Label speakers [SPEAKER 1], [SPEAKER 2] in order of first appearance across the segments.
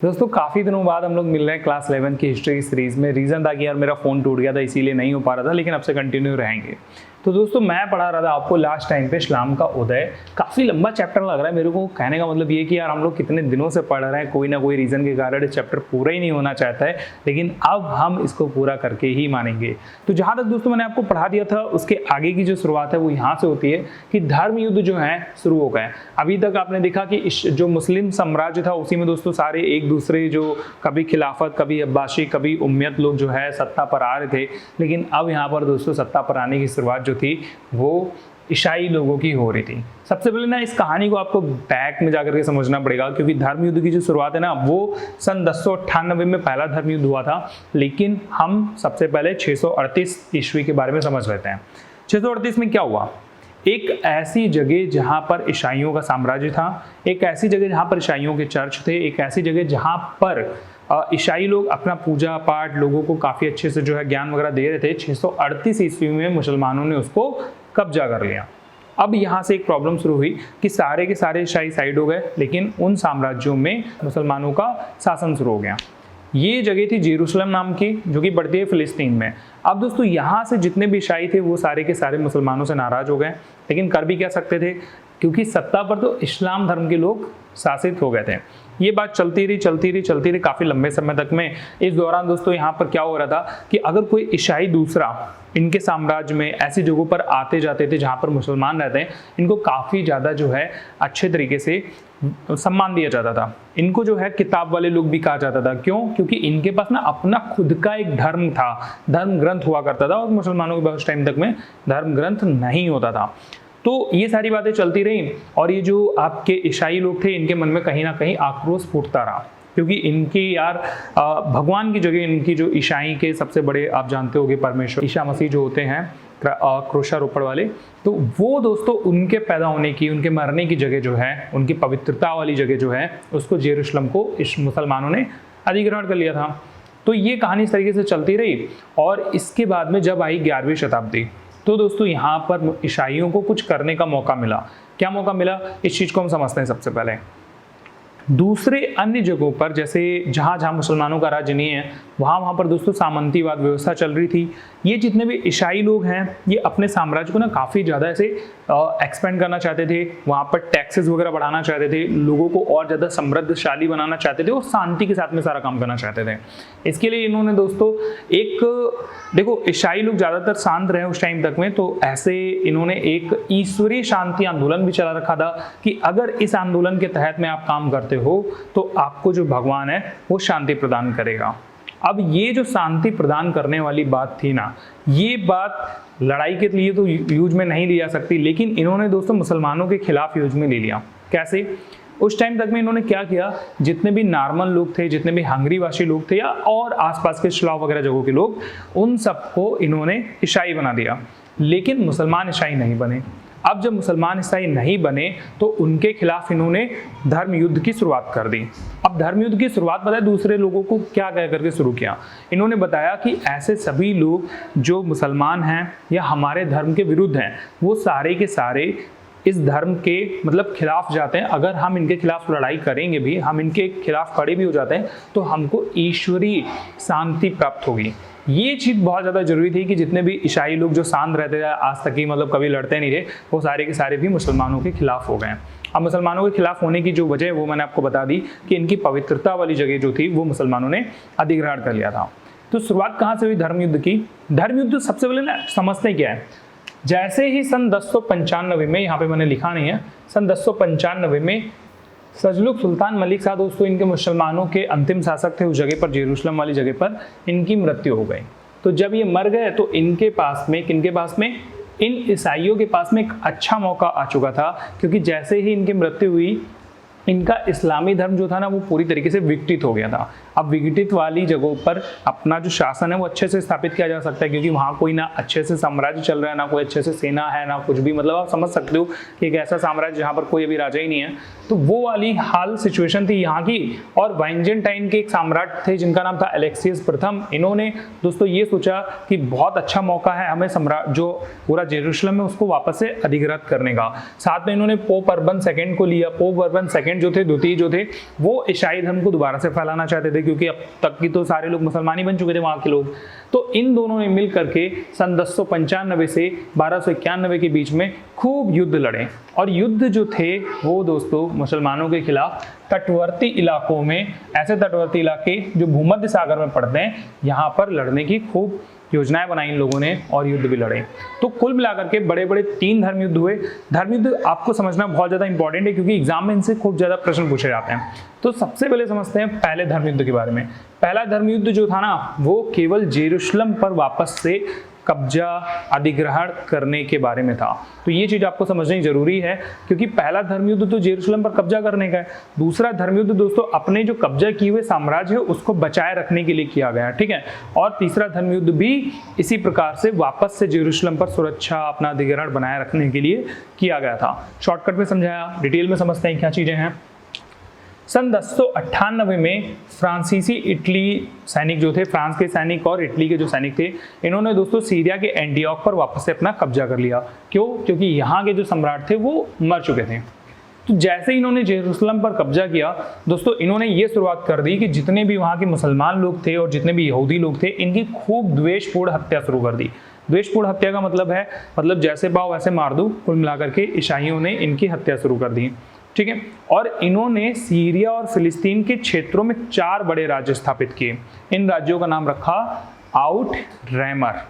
[SPEAKER 1] दोस्तों काफ़ी दिनों बाद हम लोग मिल रहे हैं क्लास 11 की हिस्ट्री सीरीज में। रीज़न था कि यार मेरा फ़ोन टूट गया था इसीलिए नहीं हो पा रहा था, लेकिन अब से कंटिन्यू रहेंगे। तो दोस्तों मैं पढ़ा रहा था आपको लास्ट टाइम पे इस्लाम का उदय। काफ़ी लंबा चैप्टर लग रहा है मेरे को। कहने का मतलब ये कि यार हम लोग कितने दिनों से पढ़ रहे हैं, कोई ना कोई रीज़न के कारण इस चैप्टर पूरा ही नहीं होना चाहता है, लेकिन अब हम इसको पूरा करके ही मानेंगे। तो जहाँ तक दोस्तों मैंने आपको पढ़ा दिया था उसके आगे की जो शुरुआत है वो यहाँ से होती है कि धर्म युद्ध जो है शुरू हो गए। अभी तक आपने देखा कि जो मुस्लिम साम्राज्य था उसी में दोस्तों सारे एक दूसरे जो कभी खिलाफत, कभी अब्बासी, कभी उम्मयद लोग जो है सत्ता पर आ रहे थे, लेकिन अब यहाँ पर दोस्तों सत्ता पर आने की शुरुआत जो थी वो ईसाई लोगों की हो रही थी। सबसे पहले ना इस कहानी को आपको बैक में जाकर के समझना पड़ेगा, क्योंकि धर्म युद्ध की जो शुरुआत है ना वो सन 1098 में पहला धर्म युद्ध हुआ था, लेकिन हम सबसे पहले 638 ईस्वी के बारे में समझ लेते हैं। 638 में क्या हुआ? एक ऐसी जगह जहां पर ईसाइयों का साम्राज्य था, एक ऐसी जगह जहां पर ईसाइयों के चर्च थे, एक ऐसी जगह जहां पर ईसाई लोग अपना पूजा पाठ लोगों को काफ़ी अच्छे से जो है ज्ञान वगैरह दे रहे थे। 638 ईस्वी में मुसलमानों ने उसको कब्जा कर लिया। अब यहाँ से एक प्रॉब्लम शुरू हुई कि सारे के सारे ईसाई साइड हो गए, लेकिन उन साम्राज्यों में मुसलमानों का शासन शुरू हो गया। ये जगह थी जेरूशलेम नाम की, जो कि पड़ती है फिलिस्तीन में। अब दोस्तों यहाँ से जितने भी ईसाई थे वो सारे के सारे मुसलमानों से नाराज हो गए, लेकिन कर भी क्या सकते थे, क्योंकि सत्ता पर तो इस्लाम धर्म के लोग शासित हो गए थे। ये बात चलती रही काफ़ी लंबे समय तक में। इस दौरान दोस्तों यहाँ पर क्या हो रहा था कि अगर कोई ईसाई दूसरा इनके साम्राज्य में ऐसी जगहों पर आते जाते थे जहाँ पर मुसलमान रहते हैं, इनको काफ़ी ज़्यादा जो है अच्छे तरीके से सम्मान दिया जाता था। इनको जो है किताब वाले लोग भी कहा जाता था। क्यों? क्योंकि इनके पास ना अपना खुद का एक धर्म था, धर्म ग्रंथ हुआ करता था, और मुसलमानों के पास उस टाइम तक में धर्म ग्रंथ नहीं होता था। तो ये सारी बातें चलती रही, और ये जो आपके ईसाई लोग थे इनके मन में कहीं ना कहीं आक्रोश फूटता रहा, क्योंकि इनकी यार भगवान की जगह इनकी जो ईसाई के सबसे बड़े आप जानते होंगे परमेश्वर ईसा मसीह जो होते हैं क्रूसारोपण वाले, तो वो दोस्तों उनके पैदा होने की, उनके मरने की जगह जो है, उनकी पवित्रता वाली जगह जो है, उसको जेरूशलेम को इस मुसलमानों ने अधिग्रहण कर लिया था। तो ये कहानी इस तरीके से चलती रही, और इसके बाद में जब आई 11वीं शताब्दी, तो दोस्तों यहाँ पर ईसाइयों को कुछ करने का मौका मिला। क्या मौका मिला, इस चीज़ को हम समझते हैं। सबसे पहले दूसरे अन्य जगहों पर, जैसे जहाँ मुसलमानों का राज्य नहीं है, वहाँ पर दोस्तों सामंतीवाद व्यवस्था चल रही थी। ये जितने भी ईसाई लोग हैं ये अपने साम्राज्य को ना काफ़ी ज़्यादा ऐसे एक्सपेंड करना चाहते थे। वहाँ पर टैक्सेस वगैरह बढ़ाना चाहते थे, लोगों को और ज़्यादा समृद्धशाली बनाना चाहते थे, और शांति के साथ में सारा काम करना चाहते थे। इसके लिए इन्होंने दोस्तों देखो ईसाई लोग ज़्यादातर शांत रहे उस टाइम तक में, तो ऐसे इन्होंने एक ईश्वरीय शांति आंदोलन भी चला रखा था कि अगर इस आंदोलन के तहत में आप काम करते हो तो आपको जो भगवान है वो शांति प्रदान करेगा। अब ये जो शांति प्रदान करने वाली बात थी ना, ये बात लड़ाई के लिए तो यूज में नहीं ली जा सकती, लेकिन इन्होंने दोस्तों मुसलमानों के खिलाफ यूज में ले लिया। कैसे? उस टाइम तक में इन्होंने क्या किया, जितने भी नॉर्मन लोग थे, जितने भी हंगरीवासी लोग थे, या और आसपास के स्लाव वगैरह जगहों के लोग, उन सबको इन्होंने ईसाई बना दिया, लेकिन मुसलमान ईसाई नहीं बने। अब जब मुसलमान ईसाई नहीं बने तो उनके खिलाफ इन्होंने धर्म युद्ध की शुरुआत कर दी। अब धर्म युद्ध की शुरुआत बताया दूसरे लोगों को क्या कह करके शुरू किया। इन्होंने बताया कि ऐसे सभी लोग जो मुसलमान हैं या हमारे धर्म के विरुद्ध हैं, वो सारे के सारे इस धर्म के मतलब खिलाफ जाते हैं। अगर हम इनके खिलाफ लड़ाई करेंगे भी, हम इनके खिलाफ खड़े भी हो जाते हैं, तो हमको ईश्वरीय शांति प्राप्त होगी। ये चीज़ बहुत ज़्यादा जरूरी थी कि जितने भी ईसाई लोग जो शांत रहते थे आज तक ही, मतलब कभी लड़ते नहीं थे, वो सारे के सारे भी मुसलमानों के खिलाफ हो गए। अब मुसलमानों के खिलाफ होने की जो वजह है वो मैंने आपको बता दी कि इनकी पवित्रता वाली जगह जो थी वो मुसलमानों ने अधिग्रहण कर लिया था। तो शुरुआत कहाँ से हुई धर्म युद्ध की? धर्म युद्ध सबसे पहले ना समझते क्या है। जैसे ही सन 1095 में, यहाँ पे मैंने लिखा नहीं है, सन 1095 में सजलुक सुल्तान मलिक शाह दोस्तों इनके मुसलमानों के अंतिम शासक थे उस जगह पर, जेरूशलेम वाली जगह पर, इनकी मृत्यु हो गई। तो जब ये मर गए तो इनके पास में, किनके पास में, इन ईसाइयों के पास में एक अच्छा मौका आ चुका था, क्योंकि जैसे ही इनकी मृत्यु हुई इनका इस्लामी धर्म जो था ना वो पूरी तरीके से विघटित हो गया था। अब विघटित वाली जगहों पर अपना जो शासन है वो अच्छे से स्थापित किया जा सकता है, क्योंकि वहाँ कोई ना अच्छे से साम्राज्य चल रहा है, ना कोई अच्छे से सेना है, ना कुछ भी। मतलब आप समझ सकते हो कि एक ऐसा साम्राज्य जहाँ पर कोई अभी राजा ही नहीं है। तो वो वाली हाल सिचुएशन थी यहाँ की। और वाइजेंटाइन के एक सम्राट थे जिनका नाम था अलेक्सियस प्रथम। इन्होंने दोस्तों ये सोचा कि बहुत अच्छा मौका है हमें सम्राट जो पूरा जेरूशलेम है उसको वापस से अधिग्रहित करने का। साथ में इन्होंने पोप अर्बन सेकेंड को लिया। पोप अर्बन सेकेंड सेकेंड जो थे, द्वितीय जो थे, वो ईसाई धर्म को दोबारा से फैलाना चाहते थे, क्योंकि अब तक की तो सारे लोग मुसलमान ही बन चुके थे वहाँ के लोग। तो इन दोनों ने मिल करके सन 1095 से 1291 के बीच में खूब युद्ध लड़े, और युद्ध जो थे वो दोस्तों मुसलमानों के खिलाफ तटवर्ती इलाकों में, ऐसे तटवर्ती इलाके जो भूमध्य सागर में पड़ते हैं, यहाँ पर लड़ने की खूब योजनाएं बनाई इन लोगों ने और युद्ध भी लड़े। तो कुल मिलाकर के बड़े बड़े 3 धर्म युद्ध हुए। धर्म युद्ध आपको समझना बहुत ज़्यादा इंपॉर्टेंट है, क्योंकि एग्जाम में इनसे खूब ज़्यादा प्रश्न पूछे जाते हैं। तो सबसे पहले समझते हैं पहले धर्म युद्ध के बारे में। पहला धर्म युद्ध जो था ना, वो केवल जेरूशलम पर वापस से कब्जा अधिग्रहण करने के बारे में था। तो ये चीज आपको समझनी जरूरी है, क्योंकि पहला धर्मयुद्ध तो जेरूशलम पर कब्जा करने का है, दूसरा धर्मयुद्ध दोस्तों अपने जो कब्जा किए हुए साम्राज्य है उसको बचाए रखने के लिए किया गया, ठीक है। और तीसरा धर्मयुद्ध भी इसी प्रकार से वापस से जेरूशलम पर सुरक्षा, अपना अधिग्रहण बनाए रखने के लिए किया गया था। शॉर्टकट में समझाया, डिटेल में समझते हैं क्या चीजें हैं। सन 1098 में फ्रांसीसी इटली सैनिक जो थे, फ्रांस के सैनिक और इटली के जो सैनिक थे, इन्होंने दोस्तों सीरिया के एंटियोक पर वापस से अपना कब्जा कर लिया। क्यों? क्योंकि यहाँ के जो सम्राट थे वो मर चुके थे। तो जैसे ही इन्होंने जेरूशलम पर कब्जा किया दोस्तों, इन्होंने ये शुरुआत कर दी कि जितने भी वहाँ के मुसलमान लोग थे और जितने भी यहूदी लोग थे, इनकी खूब द्वेषपूर्ण हत्या शुरू कर दी। द्वेषपूर्ण हत्या का मतलब है, मतलब जैसे पाओ वैसे मार दो, कुल मिलाकर के ईसाइयों ने इनकी हत्या शुरू कर दी, ठीक है। और इन्होंने सीरिया और फिलिस्तीन के क्षेत्रों में 4 बड़े राज्य स्थापित किए। इन राज्यों का नाम रखा आउटरैमर।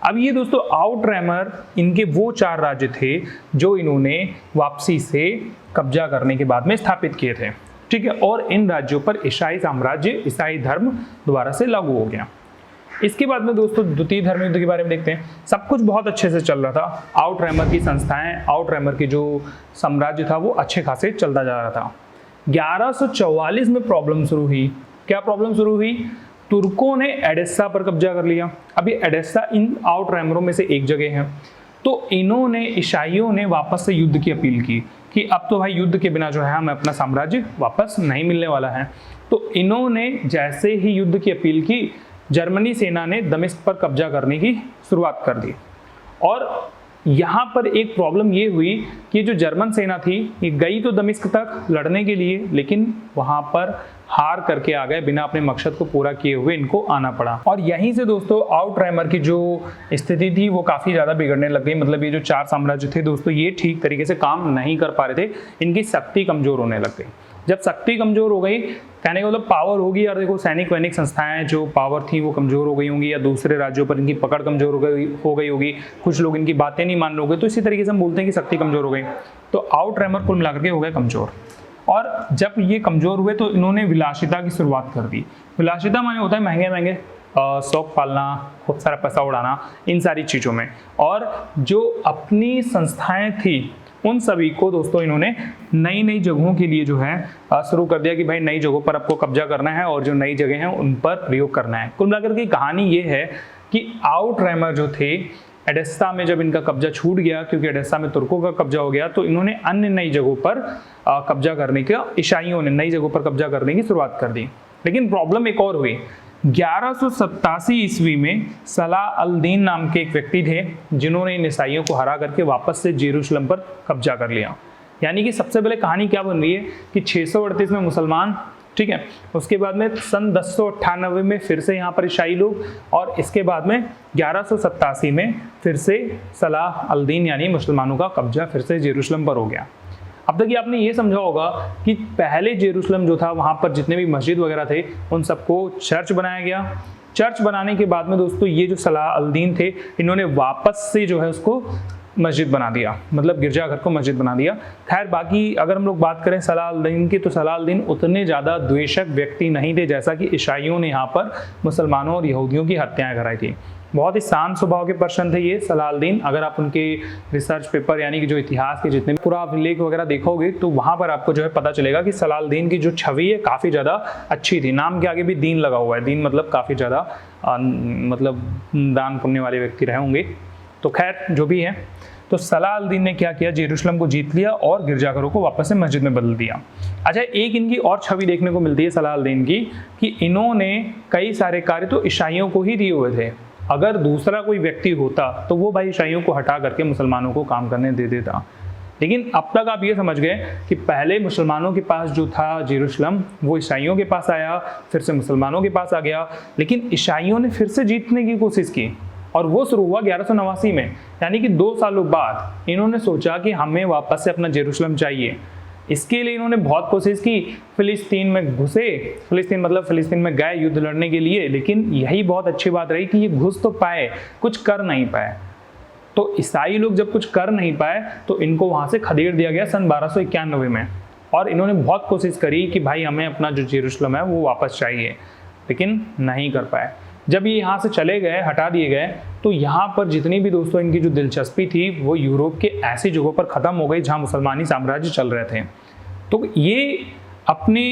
[SPEAKER 1] अब ये दोस्तों आउटरैमर इनके वो 4 राज्य थे जो इन्होंने वापसी से कब्जा करने के बाद में स्थापित किए थे, ठीक है। और इन राज्यों पर ईसाई साम्राज्य, ईसाई धर्म दोबारा से लागू हो गया। इसके बाद में दोस्तों द्वितीय धर्म युद्ध के बारे में देखते हैं। सब कुछ बहुत अच्छे से चल रहा था, आउटरैमर की संस्थाएं, आउटरैमर की जो साम्राज्य था वो अच्छे खासे चलता जा रहा था। 1144 में प्रॉब्लम शुरू हुई। क्या प्रॉब्लम शुरू हुई? तुर्कों ने एडेसा पर कब्जा कर लिया। अभी एडेसा इन आउटरैमरों में से एक जगह है। तो इन्होंने, ईसाइयों ने वापस से युद्ध की अपील की कि अब तो भाई युद्ध के बिना जो है हमें अपना साम्राज्य वापस नहीं मिलने वाला है। तो इन्होंने जैसे ही युद्ध की अपील की, जर्मनी सेना ने दमिश्क पर कब्जा करने की शुरुआत कर दी। और यहाँ पर एक प्रॉब्लम ये हुई कि जो जर्मन सेना थी ये गई तो दमिश्क तक लड़ने के लिए, लेकिन वहाँ पर हार करके आ गए, बिना अपने मकसद को पूरा किए हुए इनको आना पड़ा। और यहीं से दोस्तों आउटरैमर की जो स्थिति थी वो काफ़ी ज़्यादा बिगड़ने लग गई। मतलब ये जो 4 साम्राज्य थे दोस्तों, ये ठीक तरीके से काम नहीं कर पा रहे थे, इनकी शक्ति कमज़ोर होने लग गई। जब शक्ति कमजोर हो गई, कहने का मतलब पावर होगी, और देखो सैनिक वैनिक संस्थाएं जो पावर थी वो कमजोर हो गई होंगी, या दूसरे राज्यों पर इनकी पकड़ कमजोर हो गई होगी, कुछ लोग इनकी बातें नहीं मान लोगे, तो इसी तरीके से हम बोलते हैं कि शक्ति कमजोर हो गई। तो आउटरैमर कुल मिलाकर के हो गए कमजोर। और जब ये कमजोर हुए तो इन्होंने विलासिता की शुरुआत कर दी। विलासिता माने होता है महंगे महंगे शौक पालना, खूब सारा पैसा उड़ाना, इन सारी चीज़ों में। और जो अपनी संस्थाएं थी उन सभी को दोस्तों इन्होंने नई नई जगहों के लिए जो है शुरू कर दिया कि भाई नई जगहों पर आपको कब्जा करना है और जो नई जगह हैं उन पर प्रयोग करना है। कुल मिलाकर की कहानी ये है कि आउटरैमर जो थे, एडेसा में जब इनका कब्जा छूट गया, क्योंकि एडेसा में तुर्कों का कब्जा हो गया, तो इन्होंने अन्य नई जगहों पर कब्जा करने का, ईसाइयों ने नई जगहों पर कब्जा करने की शुरुआत कर दी। लेकिन प्रॉब्लम एक और हुई। 1187 ईस्वी में सलाह अल दीन नाम के एक व्यक्ति थे जिन्होंने इन ईसाइयों को हरा करके वापस से जेरूशलम पर कब्जा कर लिया। यानी कि सबसे पहले कहानी क्या बन रही है कि 638 में मुसलमान, ठीक है, उसके बाद में सन 1098 में फिर से यहाँ पर ईसाई लोग, और इसके बाद में 1187 में फिर से सलाह अल दीन यानी मुसलमानों का कब्जा फिर से जेरूशलम पर हो गया। अब तक ये आपने ये समझा होगा कि पहले जेरूशलम जो था वहाँ पर जितने भी मस्जिद वगैरह थे उन सबको चर्च बनाया गया। चर्च बनाने के बाद में दोस्तों ये जो सलाह अल दीन थे, इन्होंने वापस से जो है उसको मस्जिद बना दिया, मतलब गिरजाघर को मस्जिद बना दिया। खैर बाकी अगर हम लोग बात करें सलाह अल दीन की, तो सलाह अल दीन उतने ज़्यादा द्वेषक व्यक्ति नहीं थे जैसा कि ईसाइयों ने यहाँ पर मुसलमानों और यहूदियों की हत्याएं कराई थी। बहुत ही शांत स्वभाव के पर्सन थे ये सलाह अल दीन। अगर आप उनके रिसर्च पेपर यानी कि जो इतिहास के जितने पूरा आप लेख वगैरह देखोगे तो वहाँ पर आपको जो है पता चलेगा कि सलाह अल दीन की जो छवि है काफ़ी ज़्यादा अच्छी थी। नाम के आगे भी दीन लगा हुआ है, दीन मतलब काफ़ी ज़्यादा मतलब दान पुण्य वाले व्यक्ति रहे होंगे। तो खैर जो भी है, तो सलाह अल दीन ने क्या किया, जेरूशलम को जीत लिया और गिरजाघरों को वापस से मस्जिद में बदल दिया। अच्छा, एक इनकी और छवि देखने को मिलती है सलाह अल दीन की कि इन्होंने कई सारे कार्य तो ईसाइयों को ही दिए हुए थे। अगर दूसरा कोई व्यक्ति होता तो वो भाई ईसाइयों को हटा करके मुसलमानों को काम करने दे देता, लेकिन अब तक आप ये समझ गए कि पहले मुसलमानों के पास जो था जेरूशलम, वो ईसाइयों के पास आया, फिर से मुसलमानों के पास आ गया, लेकिन ईसाइयों ने फिर से जीतने की कोशिश की और वो शुरू हुआ 1189 में, यानी कि 2 सालों बाद इन्होंने सोचा कि हमें वापस से अपना जेरूशलम चाहिए। इसके लिए इन्होंने बहुत कोशिश की, फिलिस्तीन में घुसे, फिलिस्तीन में गए युद्ध लड़ने के लिए, लेकिन यही बहुत अच्छी बात रही कि ये घुस तो पाए, कुछ कर नहीं पाए। तो ईसाई लोग जब कुछ कर नहीं पाए तो इनको वहां से खदेड़ दिया गया सन 1291 में, और इन्होंने बहुत कोशिश करी कि भाई हमें अपना जो जेरूशलम है वो वापस चाहिए, लेकिन नहीं कर पाए। जब ये यहाँ से चले गए, हटा दिए गए, तो यहाँ पर जितनी भी दोस्तों इनकी जो दिलचस्पी थी वो यूरोप के ऐसी जगहों पर ख़त्म हो गई जहाँ मुसलमानी साम्राज्य चल रहे थे। तो ये अपने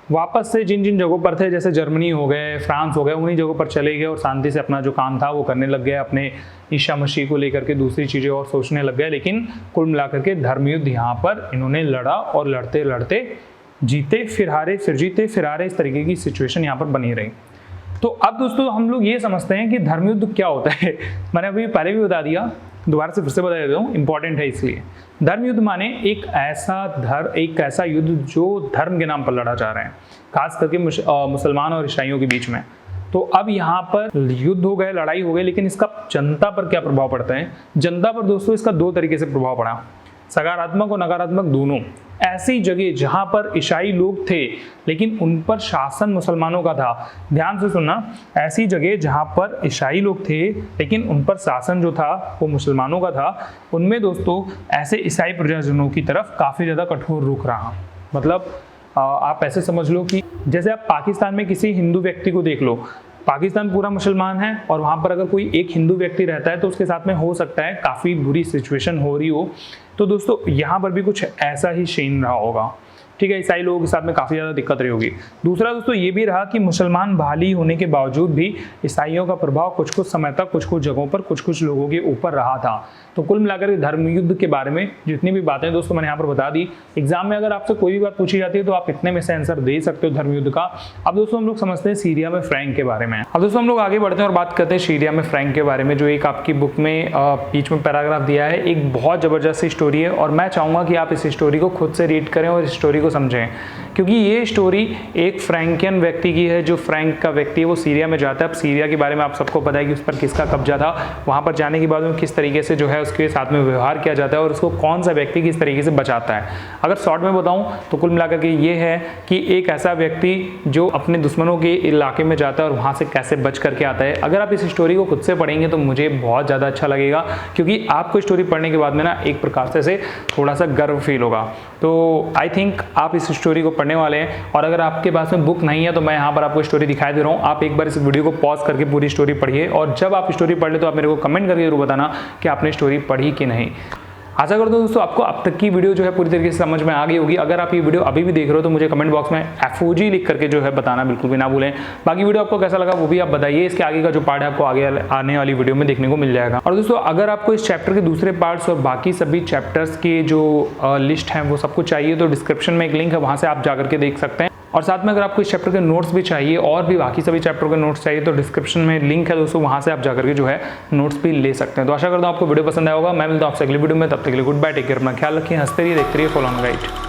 [SPEAKER 1] वापस से जिन जिन जगहों पर थे, जैसे जर्मनी हो गए, फ्रांस हो गए, उन्हीं जगहों पर चले गए और शांति से अपना जो काम था वो करने लग गए, अपने ईसा मसीह को लेकर के दूसरी चीज़ें और सोचने लग गए। लेकिन कुल मिलाकर के धर्मयुद्ध यहाँ पर इन्होंने लड़ा और लड़ते लड़ते जीते, फिर हारे, फिर जीते, फिर हारे, इस तरीके की सिचुएशन यहाँ पर बनी रही। तो अब दोस्तों हम लोग ये समझते हैं कि धर्मयुद्ध क्या होता है। मैंने अभी पहले भी बता दिया, दोबारा से फिर से बता देता हूँ, इंपॉर्टेंट है इसलिए। धर्मयुद्ध माने एक ऐसा युद्ध जो धर्म के नाम पर लड़ा जा रहा है, खास करके मुसलमान और ईसाइयों के बीच में। तो अब यहाँ पर युद्ध हो गए, लड़ाई हो गई, लेकिन इसका जनता पर क्या प्रभाव पड़ता है? जनता पर दोस्तों इसका 2 तरीके से प्रभाव पड़ा, सकारात्मक और नकारात्मक दोनों। ऐसी जगह जहां पर ईसाई लोग थे लेकिन उन पर शासन मुसलमानों का था, ध्यान से सुनना, ऐसी जगह जहां पर ईसाई लोग थे लेकिन उन पर शासन जो था वो मुसलमानों का था, उनमें दोस्तों ऐसे ईसाई प्रजाजनों की तरफ काफ़ी ज़्यादा कठोर रुख रहा। मतलब आप ऐसे समझ लो कि जैसे आप पाकिस्तान में किसी हिंदू व्यक्ति को देख लो, पाकिस्तान पूरा मुसलमान है और वहाँ पर अगर कोई एक हिंदू व्यक्ति रहता है तो उसके साथ में हो सकता है काफ़ी बुरी सिचुएशन हो रही हो। तो दोस्तों यहाँ पर भी कुछ ऐसा ही सीन रहा होगा, ठीक है, ईसाई लोगों के साथ में काफ़ी ज़्यादा दिक्कत रही होगी। दूसरा दोस्तों ये भी रहा कि मुसलमान भाली होने के बावजूद भी ईसाइयों का प्रभाव कुछ कुछ समय तक कुछ कुछ जगहों पर कुछ कुछ लोगों के ऊपर रहा था। तो कुल मिलाकर धर्मयुद्ध के बारे में जितनी भी बातें दोस्तों मैंने यहाँ पर बता दी। एग्जाम में अगर आपसे कोई भी बात पूछी जाती है तो आप इतने में से आंसर दे सकते हो धर्मयुद्ध का। अब दोस्तों हम लोग समझते हैं सीरिया में फ्रैंक के बारे में। अब दोस्तों हम लोग आगे बढ़ते हैं और बात करते हैं सीरिया में फ्रैंक के बारे में, जो एक आपकी बुक में बीच में पैराग्राफ दिया है। एक बहुत ज़बरदस्त स्टोरी है और मैं चाहूँगा कि आप इस स्टोरी को खुद से रीड करें और इस स्टोरी को समझें, क्योंकि ये स्टोरी एक फ्रैंकियन व्यक्ति की है। जो फ्रैंक का व्यक्ति है वो सीरिया में जाता है। अब सीरिया के बारे में आप सबको पता है कि उस पर किसका कब्जा था, वहाँ पर जाने के बाद में किस तरीके से जो है उसके साथ में व्यवहार किया जाता है और उसको कौन सा व्यक्ति किस तरीके से बचाता है। अगर शॉर्ट में बताऊँ तो कुल मिलाकर के ये है कि एक ऐसा व्यक्ति जो अपने दुश्मनों के इलाके में जाता है और वहाँ से कैसे बच करके आता है। अगर आप इस स्टोरी को खुद से पढ़ेंगे तो मुझे बहुत ज़्यादा अच्छा लगेगा, क्योंकि आपको स्टोरी पढ़ने के बाद में ना एक प्रकार से थोड़ा सा गर्व फील होगा। तो आई थिंक आप इस स्टोरी को पढ़ने वाले हैं। और अगर आपके पास में बुक नहीं है तो मैं यहाँ पर आपको स्टोरी दिखाई दे रहा हूँ, आप एक बार इस वीडियो को पॉज करके पूरी स्टोरी पढ़िए और जब आप स्टोरी पढ़ ले तो आप मेरे को कमेंट करके जरूर बताना कि आपने स्टोरी पढ़ी कि नहीं। आशा करता हूँ दोस्तों आपको अब तक की वीडियो जो है पूरी तरीके से समझ में आ गई होगी। अगर आप ये वीडियो अभी भी देख रहे हो तो मुझे कमेंट बॉक्स में FOG लिख करके जो है बताना बिल्कुल भी ना भूलें। बाकी वीडियो आपको कैसा लगा वो भी आप बताइए। इसके आगे का जो पार्ट है आपको आगे आने वाली वीडियो में देखने को मिल जाएगा। और दोस्तों अगर आपको इस चैप्टर के दूसरे पार्ट्स और बाकी सभी चैप्टर्स की जो लिस्ट है वो सब कुछ चाहिए तो डिस्क्रिप्शन में एक लिंक है, वहाँ से आप जाकर के देख सकते हैं। और साथ में अगर आपको इस चैप्टर के नोट्स भी चाहिए और भी बाकी सभी चैप्टर के नोट्स चाहिए तो डिस्क्रिप्शन में लिंक है दोस्तों, वहाँ से आप जाकर के जो है नोट्स भी ले सकते हैं। तो आशा करता हूँ आपको वीडियो पसंद आया होगा। मैं मिलता हूँ आपसे अगली वीडियो में, तब तक के लिए गुड बाय, टेक केयर, अपना ख्याल रखिए, हंसते रहिए, देखते रहिए, फॉलो ऑन गाइड।